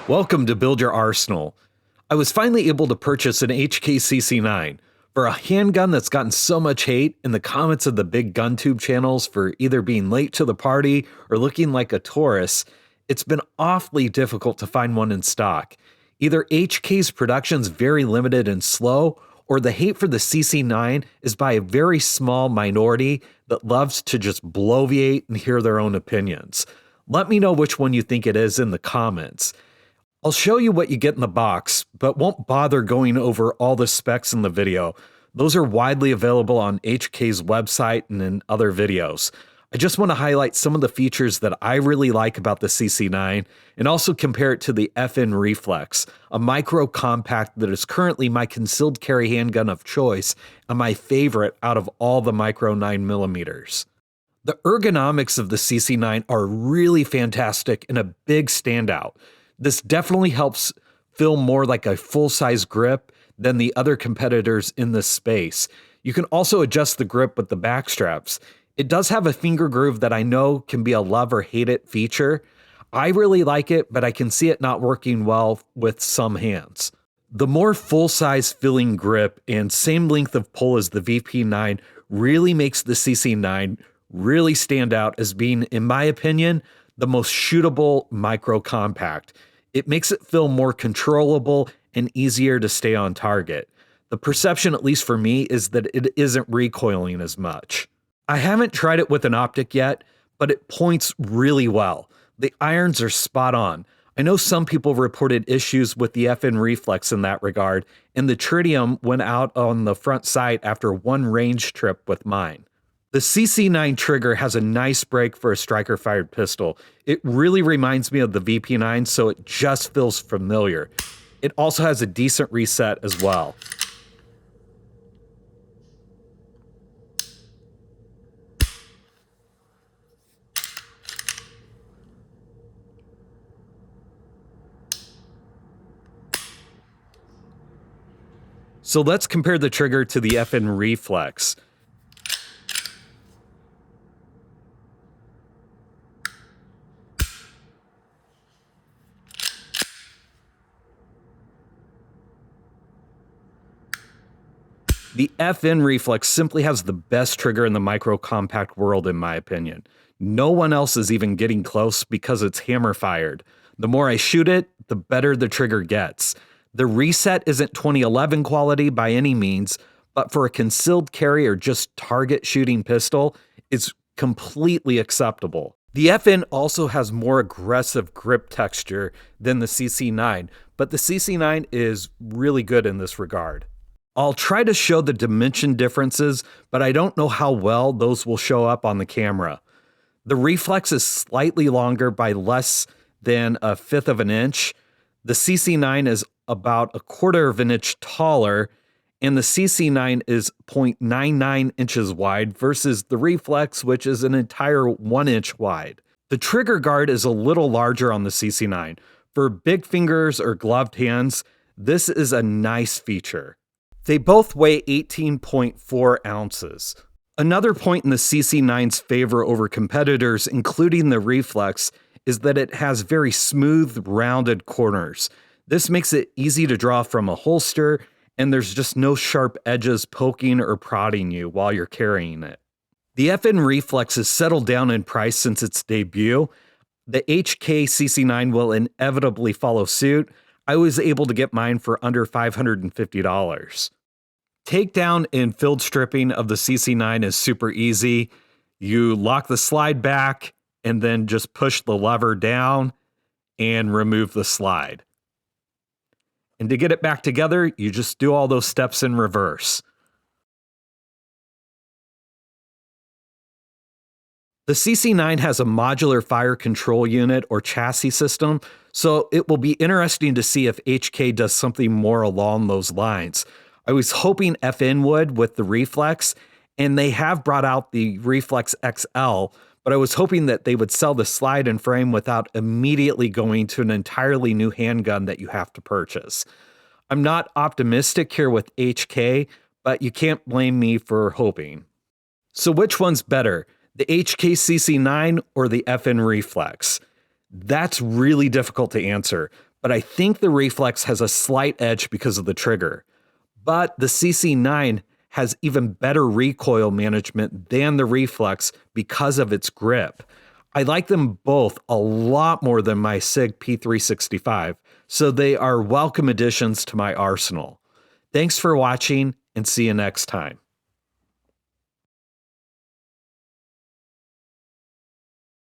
Welcome to Build Your Arsenal. I was finally able to purchase an HK CC9 for a handgun that's gotten so much hate in the comments of the big gun tube channels for either being late to the party or looking like a Taurus. It's been awfully difficult to find one in stock. Either HK's production's very limited and slow, or the hate for the CC9 is by a very small minority that loves to just bloviate and hear their own opinions. Let me know which one you think it is in the comments. I'll show you what you get in the box, but won't bother going over all the specs in the video. Those are widely available on HK's website and in other videos. I just want to highlight some of the features that I really like about the CC9 and also compare it to the FN Reflex, a micro compact that is currently my concealed carry handgun of choice and my favorite out of all the micro 9mm. The ergonomics of the CC9 are really fantastic and a big standout. This definitely helps feel more like a full-size grip than the other competitors in this space. You can also adjust the grip with the back straps. It does have a finger groove that I know can be a love or hate it feature. I really like it, but I can see it not working well with some hands. The more full-size feeling grip and same length of pull as the VP9 really makes the CC9 really stand out as being, in my opinion, the most shootable micro compact. It makes it feel more controllable and easier to stay on target. The perception, at least for me, is that it isn't recoiling as much. I haven't tried it with an optic yet, but it points really well. The irons are spot on. I know some people reported issues with the FN Reflex in that regard, and the tritium went out on the front sight after one range trip with mine. The CC9 trigger has a nice break for a striker-fired pistol. It really reminds me of the VP9, so it just feels familiar. It also has a decent reset as well. So let's compare the trigger to the FN Reflex. The FN Reflex simply has the best trigger in the micro compact world, in my opinion. No one else is even getting close because it's hammer fired. The more I shoot it, the better the trigger gets. The reset isn't 2011 quality by any means, but for a concealed carry or just target shooting pistol, it's completely acceptable. The FN also has more aggressive grip texture than the CC9, but the CC9 is really good in this regard. I'll try to show the dimension differences, but I don't know how well those will show up on the camera. The Reflex is slightly longer by less than 1/5 of an inch. The CC9 is about 1/4 of an inch taller, and the CC9 is 0.99 inches wide versus the Reflex, which is an entire 1 inch wide. The trigger guard is a little larger on the CC9. For big fingers or gloved hands, this is a nice feature. They both weigh 18.4 ounces. Another point in the CC9's favor over competitors, including the Reflex, is that it has very smooth, rounded corners. This makes it easy to draw from a holster, and there's just no sharp edges poking or prodding you while you're carrying it. The FN Reflex has settled down in price since its debut. The HK CC9 will inevitably follow suit. I was able to get mine for under $550. Takedown and field stripping of the CC9 is super easy. You lock the slide back and then just push the lever down and remove the slide. And to get it back together, you just do all those steps in reverse. The CC9 has a modular fire control unit or chassis system, so it will be interesting to see if HK does something more along those lines. I was hoping FN would with the Reflex, and they have brought out the Reflex XL, but I was hoping that they would sell the slide and frame without immediately going to an entirely new handgun that you have to purchase. I'm not optimistic here with HK, but you can't blame me for hoping. So which one's better, the HK CC9 or the FN Reflex? That's really difficult to answer, but I think the Reflex has a slight edge because of the trigger. But the CC9 has even better recoil management than the Reflex because of its grip. I like them both a lot more than my SIG P365, so they are welcome additions to my arsenal. Thanks for watching, and see you next time.